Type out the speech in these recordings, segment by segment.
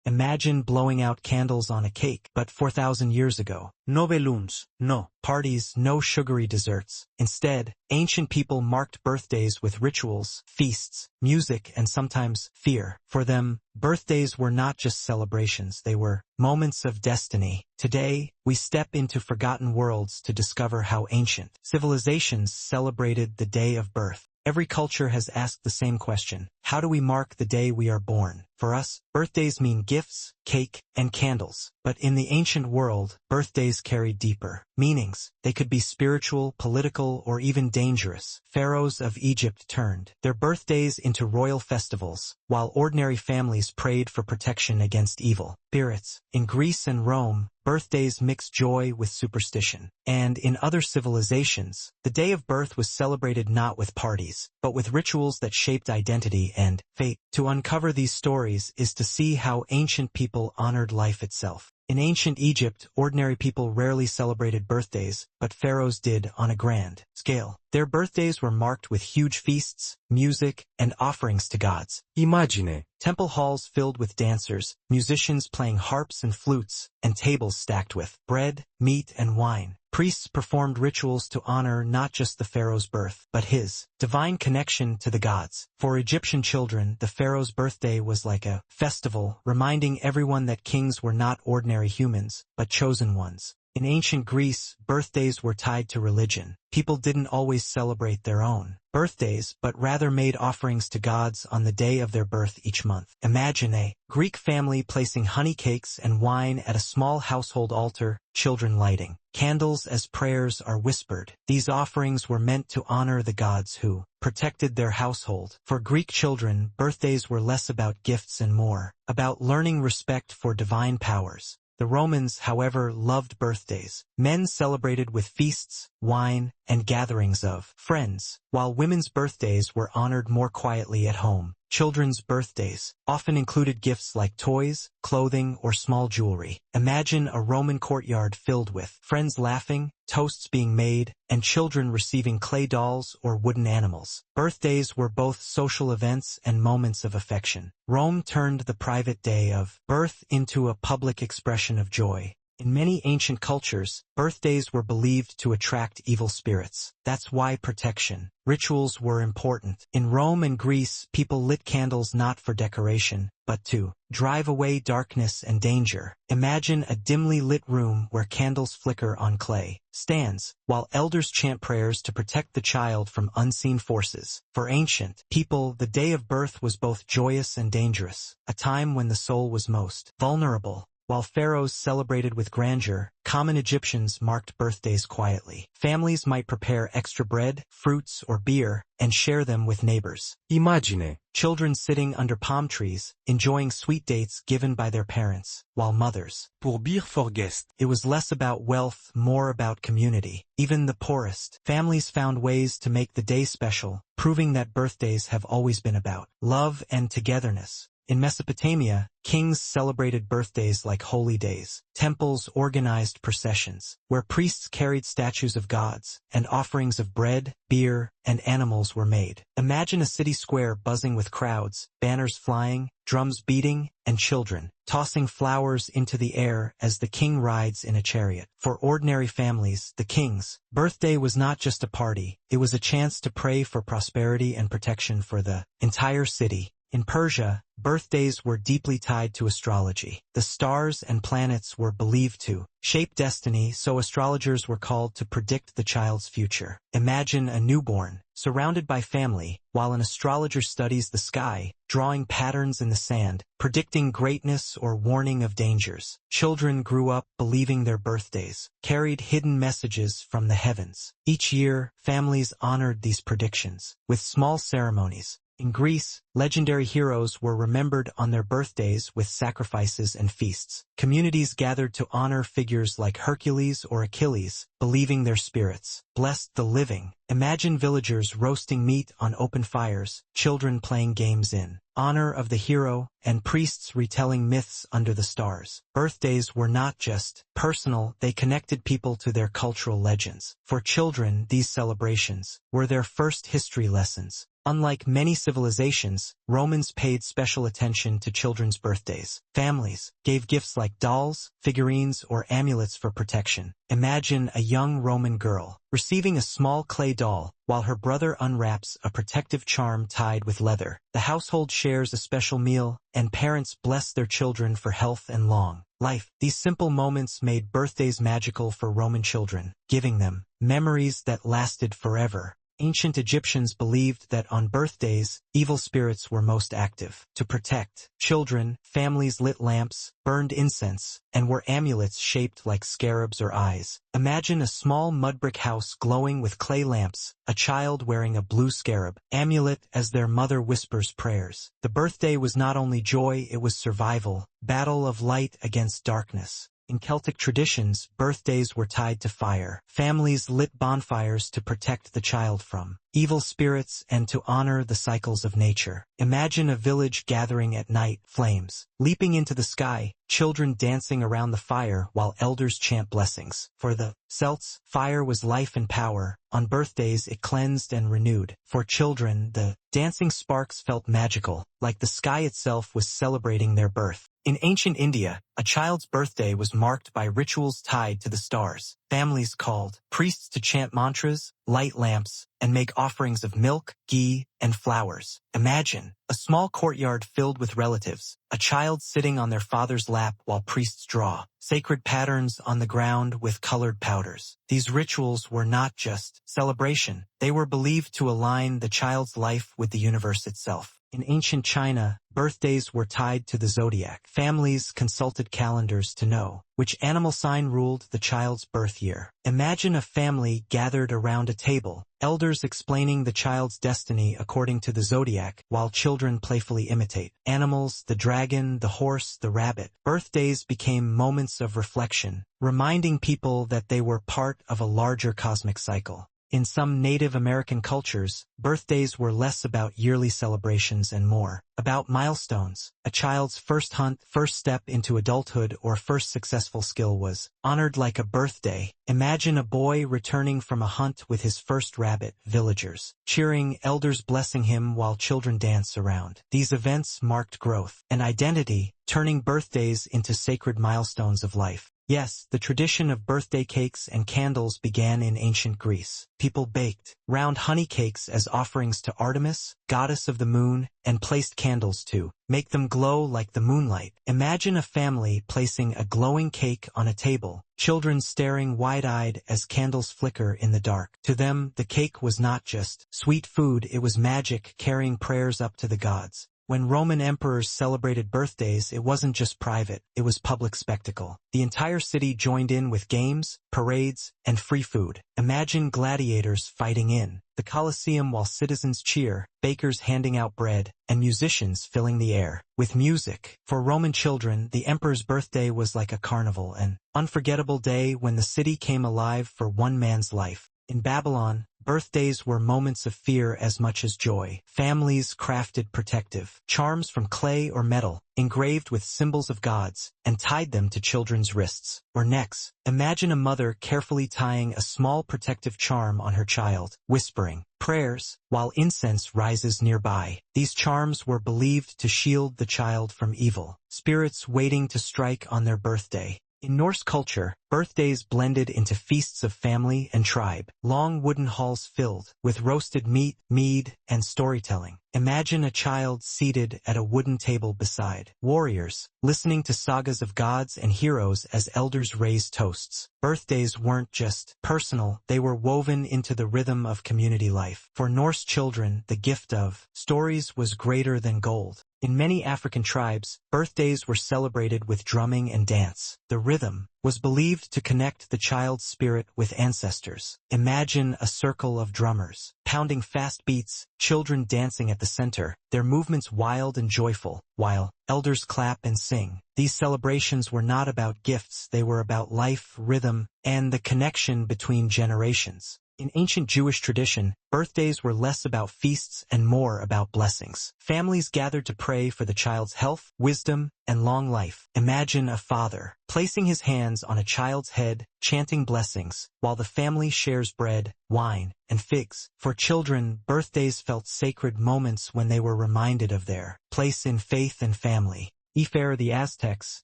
Imagine blowing out candles on a cake, but 4,000 years ago. No balloons, no parties, no sugary desserts. Instead, ancient people marked birthdays with rituals, feasts, music, and sometimes fear. For them, birthdays were not just celebrations, they were moments of destiny. Today, we step into forgotten worlds to discover how ancient civilizations celebrated the day of birth. Every culture has asked the same question. How do we mark the day we are born? For us, birthdays mean gifts, cake, and candles. But in the ancient world, birthdays carried deeper meanings. They could be spiritual, political, or even dangerous. Pharaohs of Egypt turned their birthdays into royal festivals, while ordinary families prayed for protection against evil spirits. In Greece and Rome, birthdays mixed joy with superstition. And in other civilizations, the day of birth was celebrated not with parties, but with rituals that shaped identity and fate. To uncover these stories is to see how ancient people honored life itself. In ancient Egypt, ordinary people rarely celebrated birthdays, but pharaohs did on a grand scale. Their birthdays were marked with huge feasts, music, and offerings to gods. Immagine. Temple halls filled with dancers, musicians playing harps and flutes, and tables stacked with bread, meat, and wine. Priests performed rituals to honor not just the pharaoh's birth, but his divine connection to the gods. For Egyptian children, the pharaoh's birthday was like a festival, reminding everyone that kings were not ordinary humans, but chosen ones. In ancient Greece, birthdays were tied to religion. People didn't always celebrate their own birthdays, but rather made offerings to gods on the day of their birth each month. Imagine a Greek family placing honey cakes and wine at a small household altar, children lighting candles as prayers are whispered. These offerings were meant to honor the gods who protected their household. For Greek children, birthdays were less about gifts and more about learning respect for divine powers. The Romans, however, loved birthdays. Men celebrated with feasts, wine, and gatherings of friends, while women's birthdays were honored more quietly at home. Children's birthdays often included gifts like toys, clothing, or small jewelry. Imagine a Roman courtyard filled with friends laughing, toasts being made, and children receiving clay dolls or wooden animals. Birthdays were both social events and moments of affection. Rome turned the private day of birth into a public expression of joy. In many ancient cultures, birthdays were believed to attract evil spirits. That's why protection rituals were important. In Rome and Greece, people lit candles not for decoration, but to drive away darkness and danger. Imagine a dimly lit room where candles flicker on clay stands, while elders chant prayers to protect the child from unseen forces. For ancient people, the day of birth was both joyous and dangerous, a time when the soul was most vulnerable. While pharaohs celebrated with grandeur, common Egyptians marked birthdays quietly. Families might prepare extra bread, fruits, or beer, and share them with neighbors. Immagine. Children sitting under palm trees, enjoying sweet dates given by their parents, while mothers Pour beer for guest. It was less about wealth, more about community. Even the poorest families found ways to make the day special, proving that birthdays have always been about love and togetherness. In Mesopotamia, kings celebrated birthdays like holy days. Temples organized processions, where priests carried statues of gods, and offerings of bread, beer, and animals were made. Imagine a city square buzzing with crowds, banners flying, drums beating, and children tossing flowers into the air as the king rides in a chariot. For ordinary families, the king's birthday was not just a party, it was a chance to pray for prosperity and protection for the entire city. In Persia, birthdays were deeply tied to astrology. The stars and planets were believed to shape destiny, so astrologers were called to predict the child's future. Imagine a newborn, surrounded by family, while an astrologer studies the sky, drawing patterns in the sand, predicting greatness or warning of dangers. Children grew up believing their birthdays carried hidden messages from the heavens. Each year, families honored these predictions with small ceremonies. In Greece, legendary heroes were remembered on their birthdays with sacrifices and feasts. Communities gathered to honor figures like Hercules or Achilles, believing their spirits blessed the living. Imagine villagers roasting meat on open fires, children playing games in honor of the hero, and priests retelling myths under the stars. Birthdays were not just personal, they connected people to their cultural legends. For children, these celebrations were their first history lessons. Unlike many civilizations, Romans paid special attention to children's birthdays. Families gave gifts like dolls, figurines, or amulets for protection. Imagine a young Roman girl receiving a small clay doll while her brother unwraps a protective charm tied with leather. The household shares a special meal, and parents bless their children for health and long life. These simple moments made birthdays magical for Roman children, giving them memories that lasted forever. Ancient Egyptians believed that on birthdays, evil spirits were most active. To protect children, families lit lamps, burned incense, and wore amulets shaped like scarabs or eyes. Imagine a small mud brick house glowing with clay lamps, a child wearing a blue scarab amulet as their mother whispers prayers. The birthday was not only joy, it was survival, battle of light against darkness. In Celtic traditions, birthdays were tied to fire. Families lit bonfires to protect the child from evil spirits and to honor the cycles of nature. Imagine a village gathering at night, flames leaping into the sky, children dancing around the fire while elders chant blessings. For the Celts, fire was life and power. On birthdays, it cleansed and renewed. For children, the dancing sparks felt magical, like the sky itself was celebrating their birth. In ancient India, a child's birthday was marked by rituals tied to the stars. Families called priests to chant mantras, light lamps, and make offerings of milk, ghee, and flowers. Imagine a small courtyard filled with relatives, a child sitting on their father's lap while priests draw sacred patterns on the ground with colored powders. These rituals were not just celebration. They were believed to align the child's life with the universe itself. In ancient China, birthdays were tied to the zodiac. Families consulted calendars to know which animal sign ruled the child's birth year. Imagine a family gathered around a table, elders explaining the child's destiny according to the zodiac, while children playfully imitate animals, the dragon, the horse, the rabbit. Birthdays became moments of reflection, reminding people that they were part of a larger cosmic cycle. In some Native American cultures, birthdays were less about yearly celebrations and more about milestones. A child's first hunt, first step into adulthood, or first successful skill was honored like a birthday. Imagine a boy returning from a hunt with his first rabbit, villagers cheering, elders blessing him while children dance around. These events marked growth and identity, turning birthdays into sacred milestones of life. Yes, the tradition of birthday cakes and candles began in ancient Greece. People baked round honey cakes as offerings to Artemis, goddess of the moon, and placed candles to make them glow like the moonlight. Imagine a family placing a glowing cake on a table, children staring wide-eyed as candles flicker in the dark. To them, the cake was not just sweet food, it was magic, carrying prayers up to the gods. When Roman emperors celebrated birthdays, it wasn't just private, it was public spectacle. The entire city joined in with games, parades, and free food. Imagine gladiators fighting in the Colosseum while citizens cheer, bakers handing out bread, and musicians filling the air with music. For Roman children, the emperor's birthday was like a carnival, an unforgettable day when the city came alive for one man's life. In Babylon, birthdays were moments of fear as much as joy. Families crafted protective charms from clay or metal, engraved with symbols of gods, and tied them to children's wrists or necks. Imagine a mother carefully tying a small protective charm on her child, whispering prayers while incense rises nearby. These charms were believed to shield the child from evil spirits waiting to strike on their birthday. In Norse culture, birthdays blended into feasts of family and tribe, long wooden halls filled with roasted meat, mead, and storytelling. Imagine a child seated at a wooden table beside warriors, listening to sagas of gods and heroes as elders raised toasts. Birthdays weren't just personal, they were woven into the rhythm of community life. For Norse children, the gift of stories was greater than gold. In many African tribes, birthdays were celebrated with drumming and dance. The rhythm was believed to connect the child's spirit with ancestors. Imagine a circle of drummers, pounding fast beats, children dancing at the center, their movements wild and joyful, while elders clap and sing. These celebrations were not about gifts, they were about life, rhythm, and the connection between generations. In ancient Jewish tradition, birthdays were less about feasts and more about blessings. Families gathered to pray for the child's health, wisdom, and long life. Imagine a father placing his hands on a child's head, chanting blessings, while the family shares bread, wine, and figs. For children, birthdays felt sacred moments when they were reminded of their place in faith and family. For the Aztecs,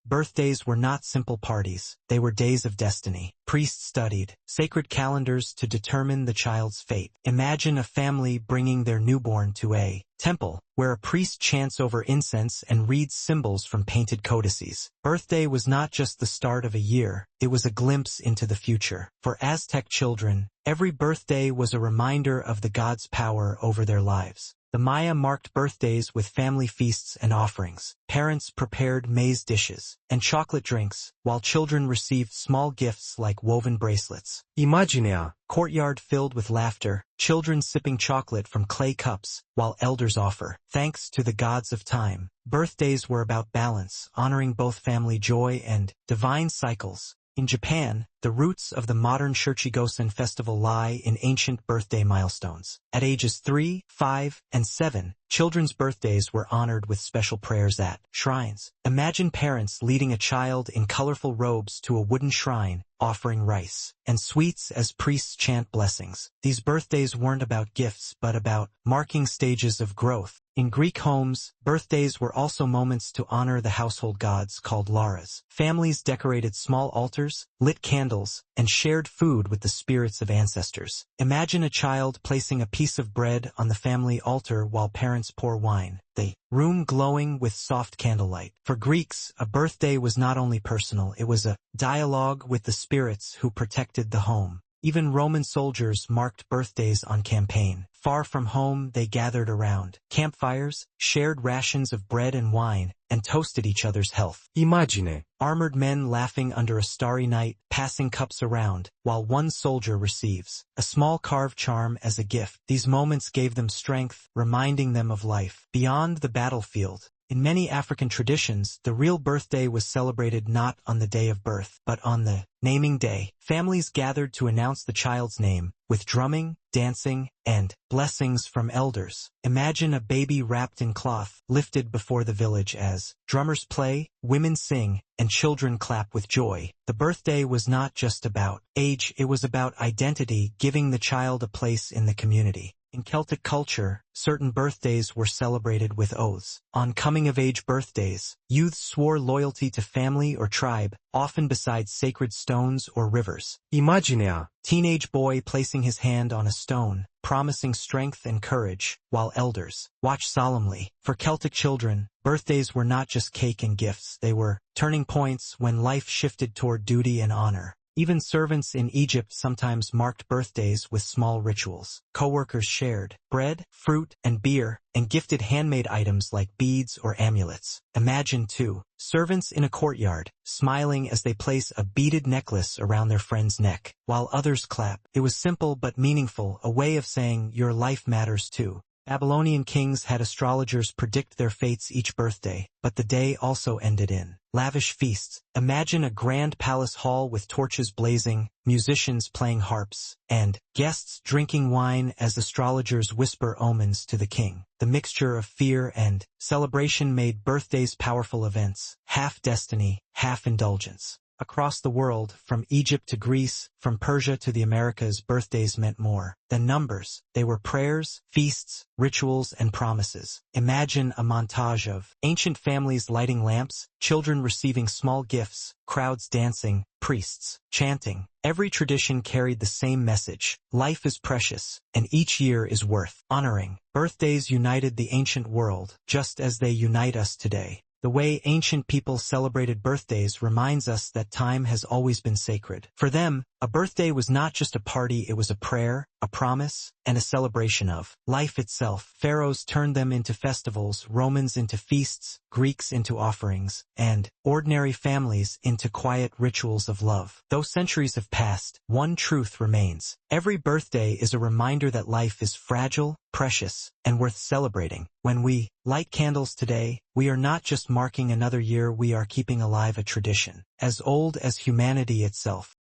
birthdays were not simple parties, they were days of destiny. Priests studied sacred calendars to determine the child's fate. Imagine a family bringing their newborn to a temple, where a priest chants over incense and reads symbols from painted codices. Birthday was not just the start of a year, it was a glimpse into the future. For Aztec children, every birthday was a reminder of the gods' power over their lives. The Maya marked birthdays with family feasts and offerings. Parents prepared maize dishes and chocolate drinks, while children received small gifts like woven bracelets. Imagine a Courtyard filled with laughter, children sipping chocolate from clay cups, while elders offer thanks to the gods of time. Birthdays were about balance, honoring both family joy and divine cycles. In Japan, the roots of the modern Shichi-Go-Sen festival lie in ancient birthday milestones. At ages 3, 5, and 7, children's birthdays were honored with special prayers at shrines. Imagine parents leading a child in colorful robes to a wooden shrine, offering rice and sweets as priests chant blessings. These birthdays weren't about gifts but about marking stages of growth. In Greek homes, birthdays were also moments to honor the household gods called Lares. Families decorated small altars, lit candles, and shared food with the spirits of ancestors. Imagine a child placing a piece of bread on the family altar while parents pour wine, the room glowing with soft candlelight. For Greeks, a birthday was not only personal, it was a dialogue with the spirits who protected the home. Even Roman soldiers marked birthdays on campaign. Far from home, they gathered around campfires, shared rations of bread and wine, and toasted each other's health. Imagine Armored men laughing under a starry night, passing cups around, while one soldier receives a small carved charm as a gift. These moments gave them strength, reminding them of life beyond the battlefield. In many African traditions, the real birthday was celebrated not on the day of birth, but on the naming day. Families gathered to announce the child's name, with drumming, dancing, and blessings from elders. Imagine a baby wrapped in cloth, lifted before the village as drummers play, women sing, and children clap with joy. The birthday was not just about age, it was about identity, giving the child a place in the community. In Celtic culture, certain birthdays were celebrated with oaths. On coming-of-age birthdays, youths swore loyalty to family or tribe, often beside sacred stones or rivers. Imagine a Teenage boy placing his hand on a stone, promising strength and courage, while elders watch solemnly. For Celtic children, birthdays were not just cake and gifts, they were turning points when life shifted toward duty and honor. Even servants in Egypt sometimes marked birthdays with small rituals. Co-workers shared bread, fruit, and beer, and gifted handmade items like beads or amulets. Imagine, too, servants in a courtyard, smiling as they place a beaded necklace around their friend's neck, while others clap. It was simple but meaningful, a way of saying your life matters too. Babylonian kings had astrologers predict their fates each birthday, but the day also ended in lavish feasts. Imagine a grand palace hall with torches blazing, musicians playing harps, and guests drinking wine as astrologers whisper omens to the king. The mixture of fear and celebration made birthdays powerful events, half destiny, half indulgence. Across the world, from Egypt to Greece, from Persia to the Americas, birthdays meant more than numbers. They were prayers, feasts, rituals, and promises. Imagine a montage of ancient families lighting lamps, children receiving small gifts, crowds dancing, priests chanting. Every tradition carried the same message: life is precious, and each year is worth honoring. Birthdays united the ancient world, just as they unite us today. The way ancient people celebrated birthdays reminds us that time has always been sacred. For them, a birthday was not just a party, it was a prayer, a promise, and a celebration of life itself. Pharaohs turned them into festivals, Romans into feasts, Greeks into offerings, and ordinary families into quiet rituals of love. Though centuries have passed, one truth remains. Every birthday is a reminder that life is fragile, precious, and worth celebrating. When we light candles today, we are not just marking another year, we are keeping alive a tradition as old as humanity itself.